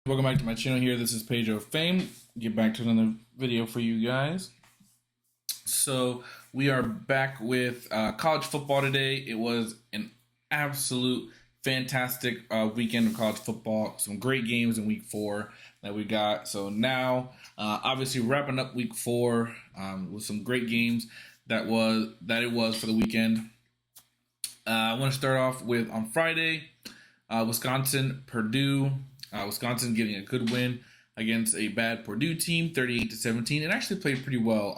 Welcome back to my channel here. This is Page of Fame. Get back to another video for you guys. So we are back with college football today. It was an absolute fantastic weekend of college football. Some great games in week 4 that we got. So now, obviously wrapping up week 4 with some great games that it was for the weekend. I want to start off with on Friday, Wisconsin, Purdue. Wisconsin getting a good win against a bad Purdue team, 38-17. It actually played pretty well.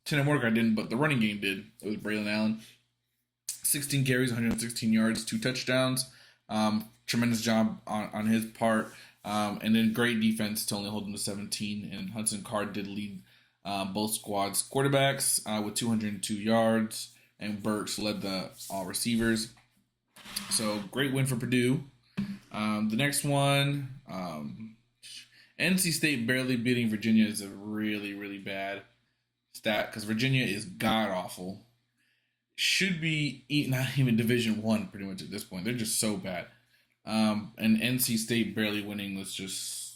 Tanner Mordecai didn't, but the running game did. It was Braylon Allen. 16 carries, 116 yards, 2 touchdowns. Tremendous job on his part. And then great defense to only hold them to 17. And Hudson Card did lead both squads' quarterbacks with 202 yards. And Burks led the all receivers. So great win for Purdue. The next one, NC State barely beating Virginia is a really, really bad stat because Virginia is god-awful. Should be not even Division I pretty much at this point. They're just so bad. And NC State barely winning was just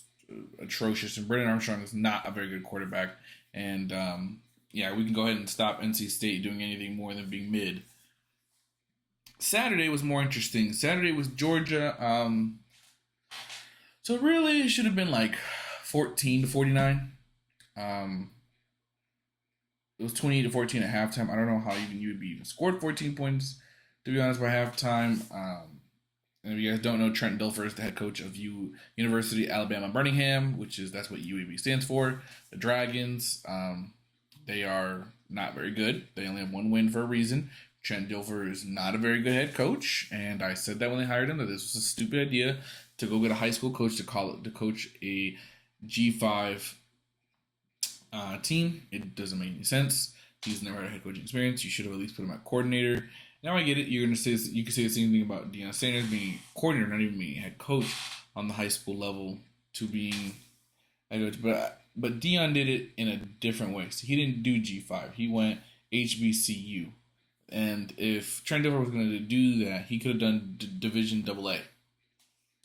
atrocious. And Brennan Armstrong is not a very good quarterback. And, we can go ahead and stop NC State doing anything more than being mid. Saturday was more interesting. Saturday was Georgia. So really, it should have been like 14-49. It was 28-14 at halftime. I don't know how you would be even scored 14 points, to be honest, by halftime. And if you guys don't know, Trent Dilfer is the head coach of University Alabama Birmingham, that's what UAB stands for. The Dragons, they are not very good. They only have one win for a reason. Trent Dilfer is not a very good head coach, and I said that when they hired him that this was a stupid idea to go get a high school coach to coach a G5 team. It doesn't make any sense. He's never had a head coaching experience. You should have at least put him at coordinator. Now I get it. You can say the same thing about Deion Sanders being coordinator, not even being a head coach on the high school level to being head coach. But Deion did it in a different way. So he didn't do G5. He went HBCU. And if Trent Dilfer was going to do that, he could have done Division AA,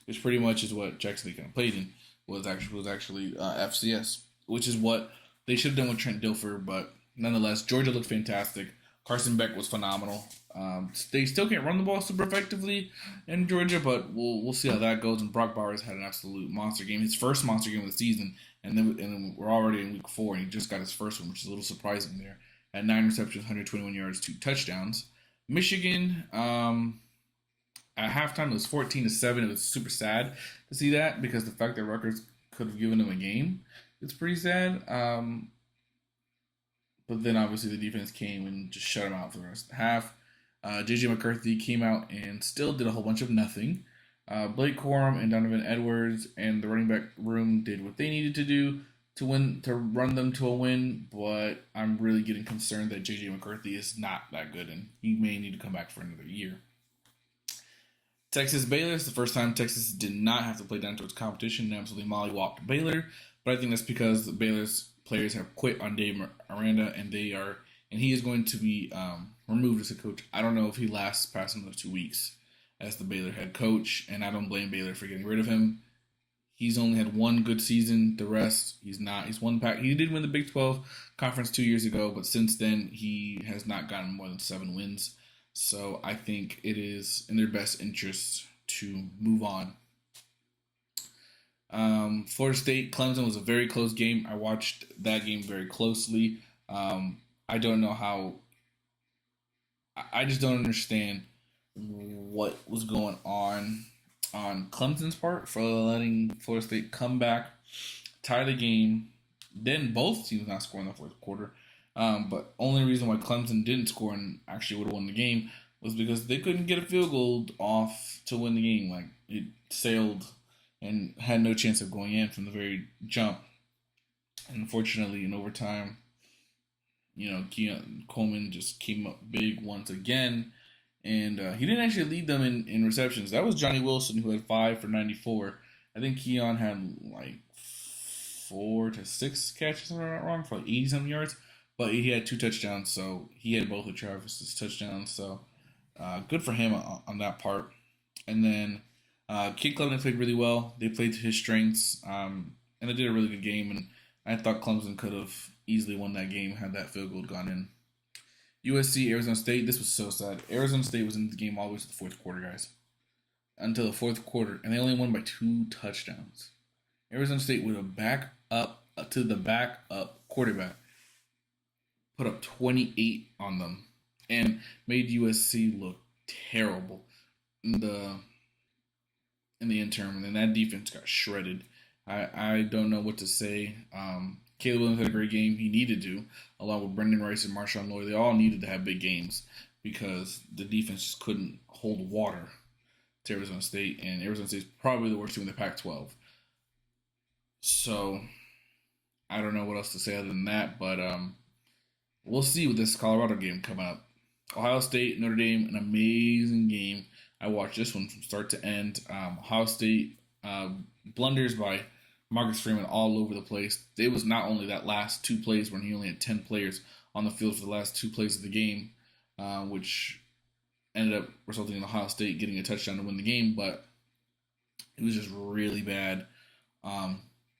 which pretty much is what Jackson Lee kind of played in. Was actually FCS, which is what they should have done with Trent Dilfer. But nonetheless, Georgia looked fantastic. Carson Beck was phenomenal. They still can't run the ball super effectively in Georgia, but we'll see how that goes. And Brock Bowers had an absolute monster game, his first monster game of the season, and then we're already in week 4, and he just got his first one, which is a little surprising there. At 9 receptions, 121 yards, 2 touchdowns. Michigan, at halftime, it was 14-7. It was super sad to see that because the fact that Rutgers could have given them a game, it's pretty sad. But then obviously the defense came and just shut them out for the rest of the half. J.J. McCarthy came out and still did a whole bunch of nothing. Blake Corum and Donovan Edwards and the running back room did what they needed to do to run them to a win, but I'm really getting concerned that J.J. McCarthy is not that good, and he may need to come back for another year. Texas Baylor is the first time Texas did not have to play down towards competition and absolutely mollywhopped Baylor, but I think that's because Baylor's players have quit on Dave Aranda, and he is going to be removed as a coach. I don't know if he lasts past another 2 weeks as the Baylor head coach, and I don't blame Baylor for getting rid of him. He's only had one good season. The rest, he's not. He's won pack. He did win the Big 12 conference 2 years ago, but since then he has not gotten more than 7 wins. So I think it is in their best interest to move on. Florida State, Clemson was a very close game. I watched that game very closely. I don't know how. I just don't understand what was going on Clemson's part for letting Florida State come back, tie the game. Then both teams not scoring in the fourth quarter. But only reason why Clemson didn't score and actually would have won the game was because they couldn't get a field goal off to win the game. Like, it sailed and had no chance of going in from the very jump. And unfortunately, in overtime, Keon Coleman just came up big once again. And he didn't actually lead them in receptions. That was Johnny Wilson, who had 5 for 94. I think Keon had like 4 to 6 catches, if I'm not wrong, for like 80-something yards. But he had 2 touchdowns, so he had both of Travis's touchdowns. So good for him on that part. And then Kid Clemson played really well. They played to his strengths, and they did a really good game. And I thought Clemson could have easily won that game had that field goal gone in. USC, Arizona State. This was so sad. Arizona State was in the game all the way to the fourth quarter, guys. Until the fourth quarter, and they only won by 2 touchdowns. Arizona State with a back up to the backup quarterback put up 28 on them and made USC look terrible in the interim. And then that defense got shredded. I don't know what to say. Caleb Williams had a great game. He needed to, along with Brendan Rice and Marshawn Lloyd. They all needed to have big games because the defense just couldn't hold water to Arizona State, and Arizona State is probably the worst team in the Pac-12. So I don't know what else to say other than that, but we'll see with this Colorado game coming up. Ohio State, Notre Dame, an amazing game. I watched this one from start to end. Ohio State blunders by Marcus Freeman all over the place. It was not only that last 2 plays when he only had 10 players on the field for the last 2 plays of the game, which ended up resulting in Ohio State getting a touchdown to win the game, but it was just really bad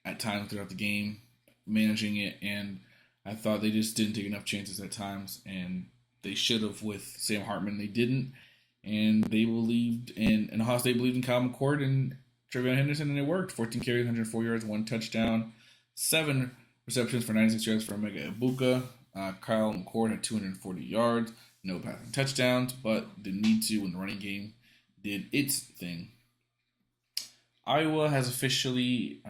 at times throughout the game, managing it, and I thought they just didn't take enough chances at times, and they should have with Sam Hartman. They didn't, and they believed in, and Ohio State believed in Kyle McCord and Trevion Henderson, and it worked. 14 carries, 104 yards, 1 touchdown, 7 receptions for 96 yards for Emeka Egbuka. Kyle McCord had 240 yards, no passing touchdowns, but didn't need to when the running game did its thing. Iowa has officially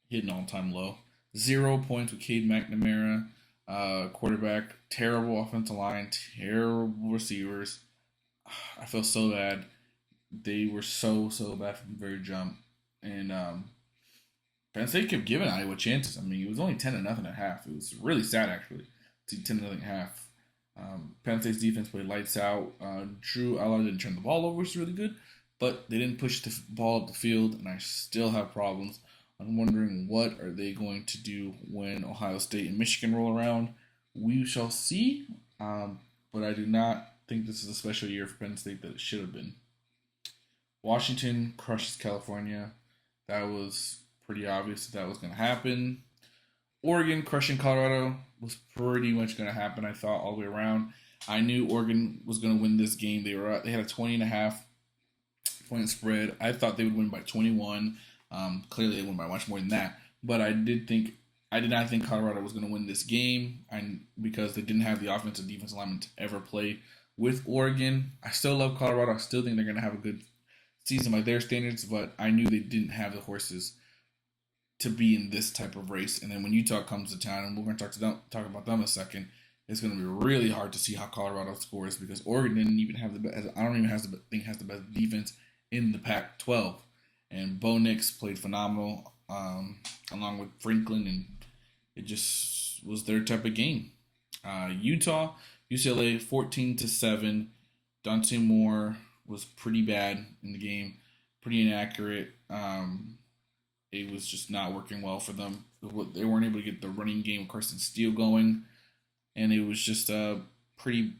hit an all-time low. 0 points with Cade McNamara, quarterback. Terrible offensive line, terrible receivers. I feel so bad. They were so bad from the very jump, and Penn State kept giving Iowa chances. I mean, it was only 10-0 at half. It was really sad actually to 10-0 at half. Penn State's defense played lights out. Drew Allard didn't turn the ball over, which is really good, but they didn't push the ball up the field, and I still have problems. I'm wondering what are they going to do when Ohio State and Michigan roll around. We shall see, but I do not think this is a special year for Penn State that it should have been. Washington crushes California. That was pretty obvious that was going to happen. Oregon crushing Colorado was pretty much going to happen, I thought, all the way around. I knew Oregon was going to win this game. They had a 20.5 point spread. I thought they would win by 21. Clearly, they won by much more than that. But I did not think Colorado was going to win this game, because they didn't have the offensive defensive lineman to ever play with Oregon. I still love Colorado. I still think they're going to have a good season by their standards, but I knew they didn't have the horses to be in this type of race. And then when Utah comes to town, and we're going to talk about them in a second, it's going to be really hard to see how Colorado scores because Oregon didn't even have the best. I don't even think has the best defense in the Pac-12. And Bo Nix played phenomenal, along with Franklin, and it just was their type of game. Utah, UCLA, 14-7. Dante Moore was pretty bad in the game, pretty inaccurate. It was just not working well for them. They weren't able to get the running game of Carson Steele going, and it was just a pretty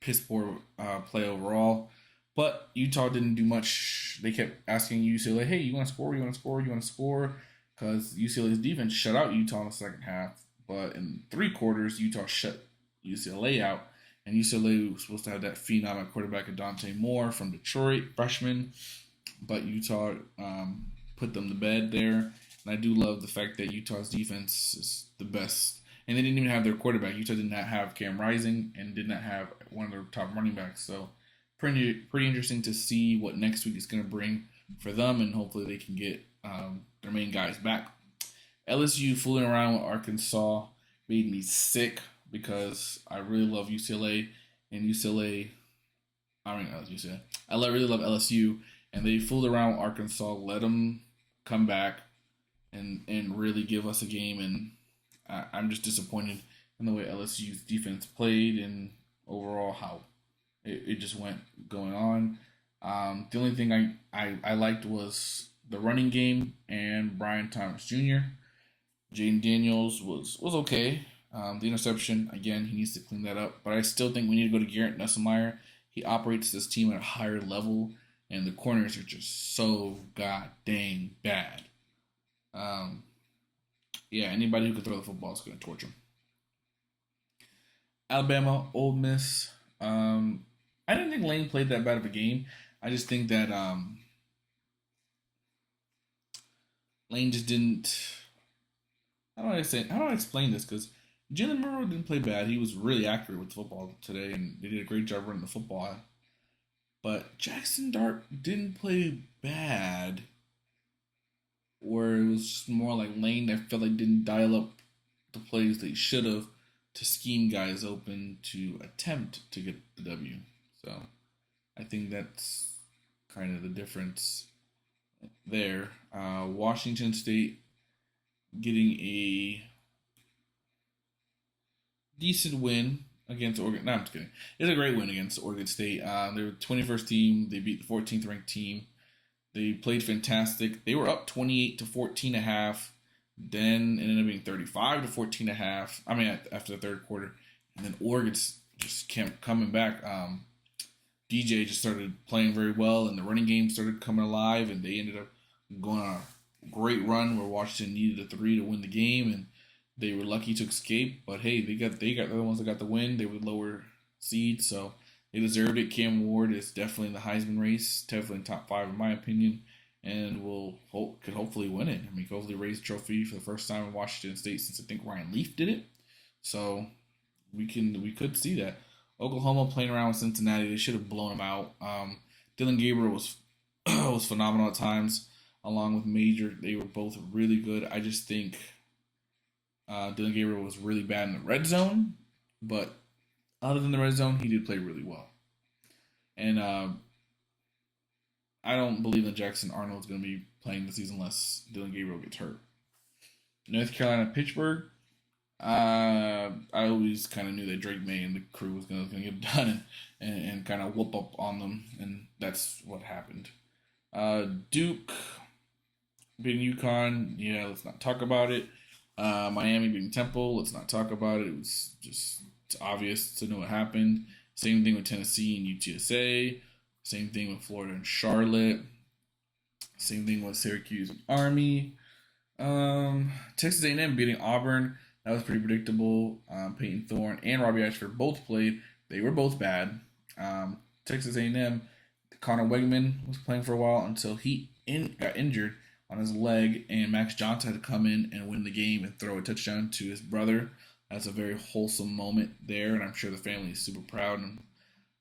piss poor play overall. But Utah didn't do much. They kept asking UCLA, hey, you want to score? You want to score? You want to score? Because UCLA's defense shut out Utah in the second half. But in 3 quarters, Utah shut UCLA out. And UCLA was supposed to have that phenom at quarterback of Dante Moore from Detroit, freshman. But Utah put them to bed there. And I do love the fact that Utah's defense is the best. And they didn't even have their quarterback. Utah did not have Cam Rising and did not have one of their top running backs. So pretty interesting to see what next week is going to bring for them. And hopefully they can get their main guys back. LSU fooling around with Arkansas made me sick because I really love UCLA. And UCLA, I mean, UCLA. I really love LSU. And they fooled around with Arkansas, let them come back and really give us a game. And I'm just disappointed in the way LSU's defense played and overall how it just went going on. The only thing I liked was the running game and Brian Thomas Jr. Jaden Daniels was okay. The interception, again, he needs to clean that up. But I still think we need to go to Garrett Nussmeier. He operates this team at a higher level and the corners are just so god dang bad. Um, yeah, anybody who can throw the football is going to torch them. Alabama, Ole Miss. I didn't think Lane played that bad of a game. I just think that Lane just didn't. How do I explain this? Because Jalen Monroe didn't play bad. He was really accurate with the football today, and they did a great job running the football. But Jackson Dart didn't play bad, where it was just more like Lane that felt like didn't dial up the plays that he should have to scheme guys open to attempt to get the W. So I think that's kind of the difference there. Washington State getting a decent win against Oregon. No, I'm just kidding. It's a great win against Oregon State. They were 21st team. They beat the 14th ranked team. They played fantastic. They were up 28 to 14 and a half. Then it ended up being 35 to 14 and a half. I mean, after the third quarter. And then Oregon just kept coming back. DJ just started playing very well, and the running game started coming alive, and they ended up going on a great run where Washington needed a 3 to win the game, and they were lucky to escape. But hey, they got the ones that got the win. They were lower seed, so they deserved it. Cam Ward is definitely in the Heisman race, definitely in top 5 in my opinion, and could hopefully win it. I mean, hopefully raise the trophy for the first time in Washington State since I think Ryan Leaf did it. So we could see that. Oklahoma playing around with Cincinnati, they should have blown them out. Dylan Gabriel was was phenomenal at times, along with Major. They were both really good. I just think Dylan Gabriel was really bad in the red zone, but other than the red zone, he did play really well. And I don't believe that Jackson Arnold's going to be playing this season unless Dylan Gabriel gets hurt. North Carolina, Pittsburgh. I always kind of knew that Drake May and the crew was going to get done and kind of whoop up on them, and that's what happened. Duke beating UConn, yeah, let's not talk about it. Miami beating Temple, let's not talk about it. It was just it's obvious to know what happened. Same thing with Tennessee and UTSA. Same thing with Florida and Charlotte. Same thing with Syracuse and Army. Texas A&M beating Auburn. That was pretty predictable. Peyton Thorne and Robbie Ashford both played. They were both bad. Texas A&M, Connor Wegman was playing for a while until he got injured on his leg, and Max Johnson had to come in and win the game and throw a touchdown to his brother. That's a very wholesome moment there, and I'm sure the family is super proud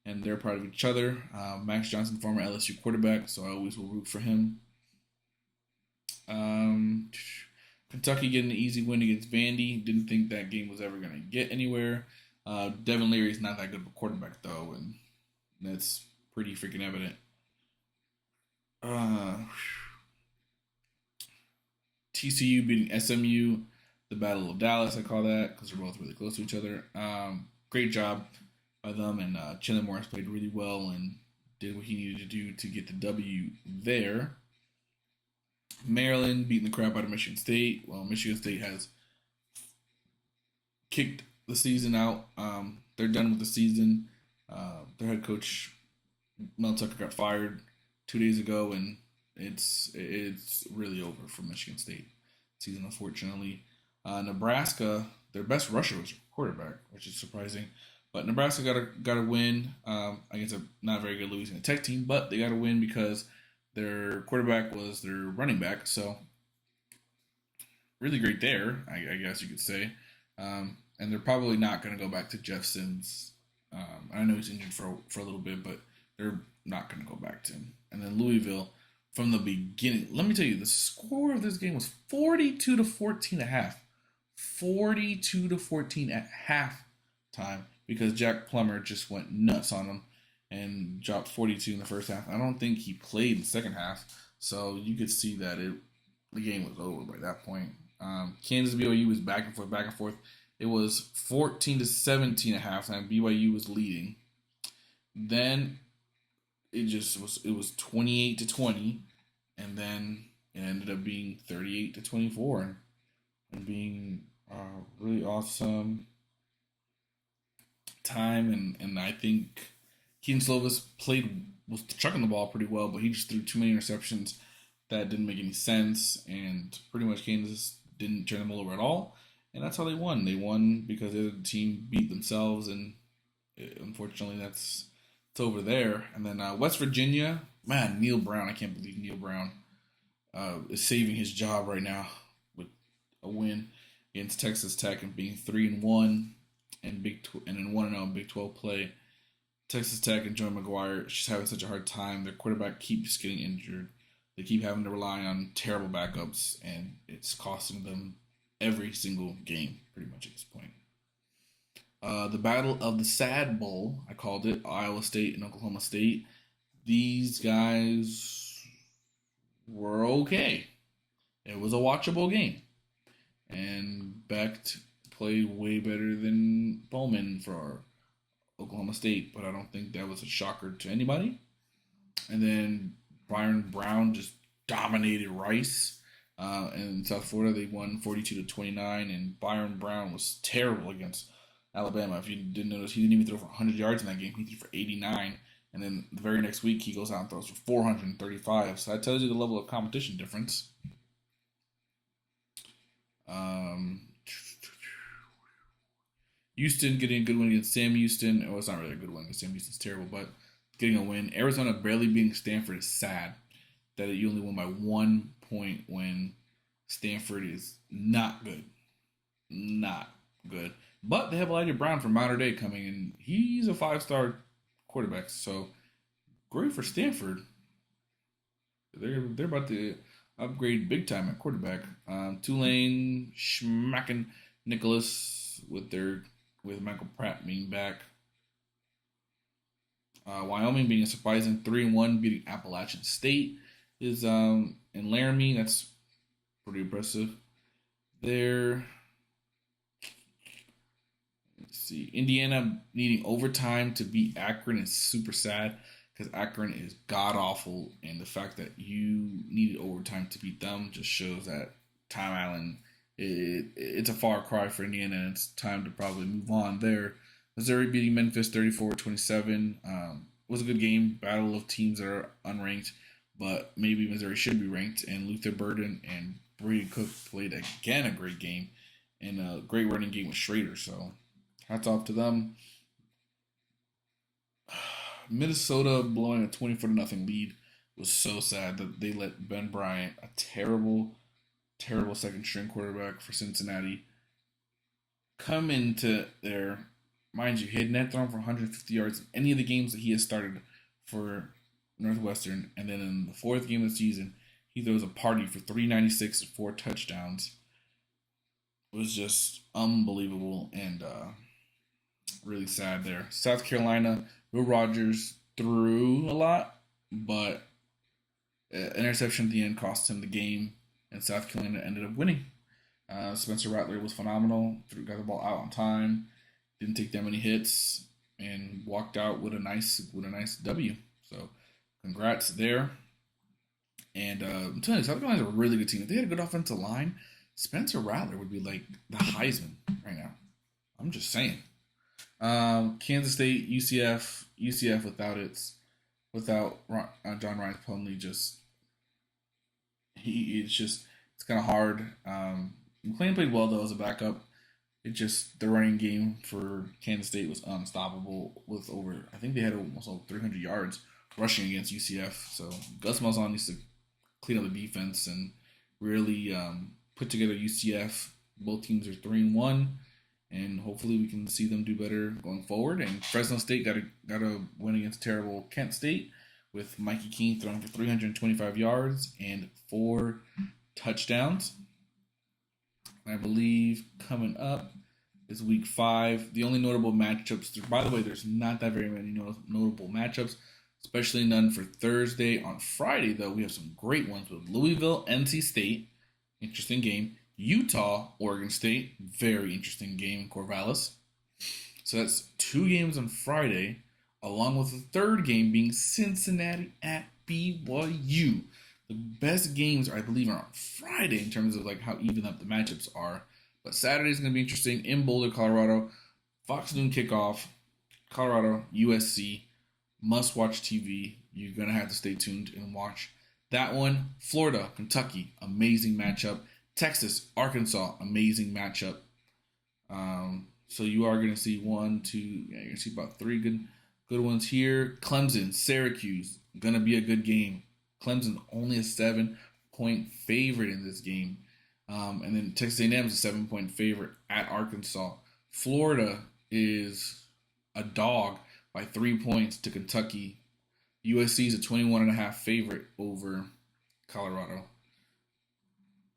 and they're proud of each other. Max Johnson, former LSU quarterback, so I always will root for him. Kentucky getting an easy win against Vandy. Didn't think that game was ever going to get anywhere. Devin Leary's not that good of a quarterback, though, and that's pretty freaking evident. TCU beating SMU, the Battle of Dallas, I call that, because they're both really close to each other. Great job by them, and Chandler Morris played really well and did what he needed to do to get the W there. Maryland beating the crap out of Michigan State. Well, Michigan State has kicked the season out. They're done with the season. Their head coach Mel Tucker got fired 2 days ago, and it's really over for Michigan State season, unfortunately. Nebraska, their best rusher was quarterback, which is surprising. But Nebraska got a win against a not very good Louisiana Tech team, but they got a win because their quarterback was their running back, so really great there, I guess you could say. And they're probably not going to go back to Jeff Sims. I know he's injured for a little bit, but they're not going to go back to him. And then Louisville, from the beginning, let me tell you, the score of this game was 42 to 14 at half. 42 to 14 at halftime because Jack Plummer just went nuts on them and dropped 42 in the first half. I don't think he played in the second half, so you could see that the game was over by that point. Kansas BYU was back and forth, back and forth. It was 14 to 17 at halftime. BYU was leading. Then it was 28 to 20, and then it ended up being 38 to 24, and being a really awesome time. And I think Keaton Slovis was chucking the ball pretty well, but he just threw too many interceptions that didn't make any sense, and pretty much Kansas didn't turn them over at all, and that's how they won. They won because the team beat themselves, and unfortunately, it's over there. And then West Virginia, man, Neil Brown. I can't believe Neil Brown is saving his job right now with a win against Texas Tech and being 3-1 and and then 1-0 in Big 12 play. Texas Tech and Joey McGuire just having such a hard time. Their quarterback keeps getting injured. They keep having to rely on terrible backups, and it's costing them every single game pretty much at this point. The Battle of the Sad Bowl, I called it, Iowa State and Oklahoma State. These guys were okay. It was a watchable game. And Becht played way better than Bowman for Oklahoma State, but I don't think that was a shocker to anybody. And then Byron Brown just dominated Rice. In South Florida, they won 42-29, and Byron Brown was terrible against Alabama. If you didn't notice, he didn't even throw for 100 yards in that game. He threw for 89, and then the very next week, he goes out and throws for 435. So that tells you the level of competition difference. Houston getting a good win against Sam Houston. Well, it's not really a good win because Sam Houston's terrible, but getting a win. Arizona barely beating Stanford is sad that you only won by 1 point when Stanford is not good. Not good. But they have Elijah Brown from Mater Dei coming in. He's a 5-star quarterback, so great for Stanford. They're about to upgrade big time at quarterback. Tulane smacking Nicholas with Michael Pratt being back. Wyoming being a surprising 3-1, beating Appalachian State is in Laramie. That's pretty impressive. Let's see, Indiana needing overtime to beat Akron is super sad because Akron is god awful, and the fact that you needed overtime to beat them just shows that Tom Allen, it's a far cry for Indiana, and it's time to probably move on there. Missouri beating Memphis 34-27 was a good game. Battle of teams that are unranked, but maybe Missouri should be ranked. And Luther Burden and Brady Cook played again a great game and a great running game with Schrader. So hats off to them. Minnesota blowing a 24-0 lead was so sad that they let Ben Bryant, a terrible second string quarterback for Cincinnati, come into there. Mind you, he had net thrown for 150 yards in any of the games that he has started for Northwestern, and then in the fourth game of the season, he throws a party for 396 and 4 touchdowns. It was just unbelievable and really sad there. South Carolina, Will Rogers threw a lot, but interception at the end cost him the game, and South Carolina ended up winning. Spencer Rattler was phenomenal. Got the ball out on time, didn't take that many hits, and walked out with a nice W. So, congrats there. And I'm telling you, South Carolina's a really good team. If they had a good offensive line, Spencer Rattler would be like the Heisman right now. I'm just saying. Kansas State, UCF without John Ryan Plumlee, it's kind of hard. McClain played well though as a backup. The running game for Kansas State was unstoppable with I think they had almost over 300 yards rushing against UCF. So Gus Malzahn needs to clean up the defense and really put together UCF. Both teams are 3-1, and hopefully we can see them do better going forward. And Fresno State got a win against terrible Kent State with Mikey Keene throwing for 325 yards and 4 touchdowns. I believe coming up is week 5. The only notable matchups, by the way, there's not that very many notable matchups, especially none for Thursday. On Friday, though, we have some great ones with Louisville, NC State, interesting game. Utah, Oregon State, very interesting game in Corvallis. So that's 2 games on Friday, along with the third game being Cincinnati at BYU. The best games, I believe, are on Friday in terms of like how even up the matchups are. But Saturday's going to be interesting in Boulder, Colorado. Fox noon kickoff, Colorado, USC. Must watch TV. You're going to have to stay tuned and watch that one. Florida, Kentucky, amazing matchup. Texas, Arkansas, amazing matchup. So you are going to see one, two, yeah, you're going to see about three good ones here. Clemson, Syracuse, going to be a good game. Clemson only a 7-point favorite in this game. And then Texas A&M is a 7-point favorite at Arkansas. Florida is a dog by 3 points to Kentucky. USC is a 21.5 favorite over Colorado.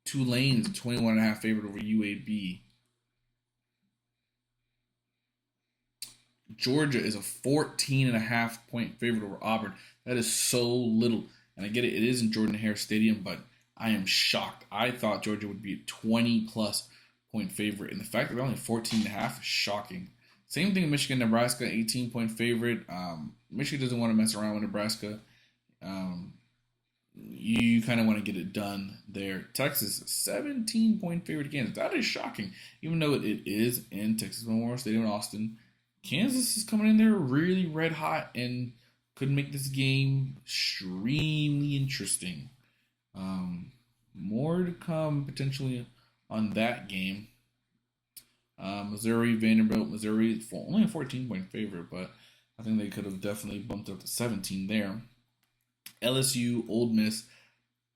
Tulane is a 21.5 favorite over UAB. Georgia is a 14.5 point favorite over Auburn. That is so little. And I get it, it is in Jordan-Hare Stadium, but I am shocked. I thought Georgia would be a 20 plus point favorite. And the fact that they're only 14.5 is shocking. Same thing in Michigan, Nebraska, 18-point favorite. Michigan doesn't want to mess around with Nebraska. You kind of want to get it done there. Texas, 17-point favorite again. That is shocking, even though it is in Texas Memorial Stadium in Austin. Kansas is coming in there really red hot and could make this game extremely interesting. More to come potentially on that game. Missouri, Vanderbilt, Missouri, only a 14-point favorite, but I think they could have definitely bumped up to 17 there. LSU, Ole Miss.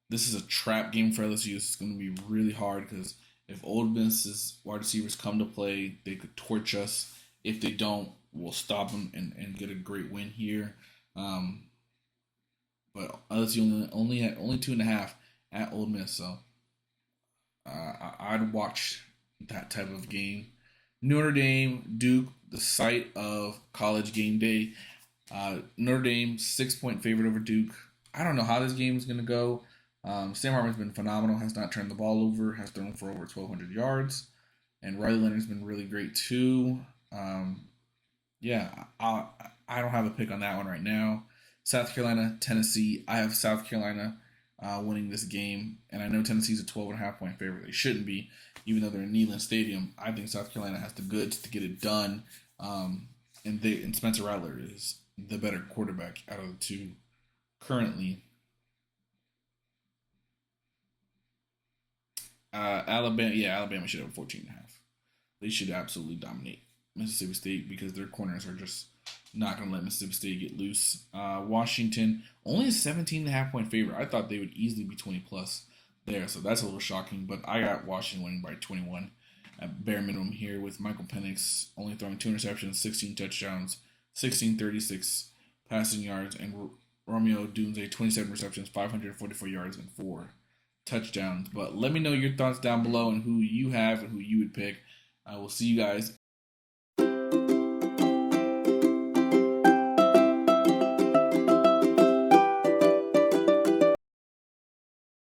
This is a trap game for LSU. It's going to be really hard because if Ole Miss's wide receivers come to play, they could torch us. If they don't, we'll stop them and get a great win here. But LSU only at 2.5 at Ole Miss, so I'd watch that type of game. Notre Dame, Duke, the site of College Game Day. Notre Dame 6-point favorite over Duke. I don't know how this game is going to go. Sam Hartman's been phenomenal. Has not turned the ball over. Has thrown for over 1,200 yards, and Riley Leonard's been really great too. Yeah, I don't have a pick on that one right now. South Carolina, Tennessee. I have South Carolina winning this game, and I know Tennessee's a 12.5-point favorite. They shouldn't be, even though they're in Neyland Stadium. I think South Carolina has the goods to get it done, and Spencer Rattler is the better quarterback out of the two currently. Alabama should have 14.5. They should absolutely dominate Mississippi State because their corners are just not going to let Mississippi State get loose. Washington, only a 17.5-point favorite. I thought they would easily be 20 plus there, so that's a little shocking. But I got Washington winning by 21 at bare minimum here with Michael Penix only throwing 2 interceptions, 16 touchdowns, 1636 passing yards, and Romeo Dunze 27 receptions, 544 yards, and 4 touchdowns. But let me know your thoughts down below and who you have and who you would pick. I will see you guys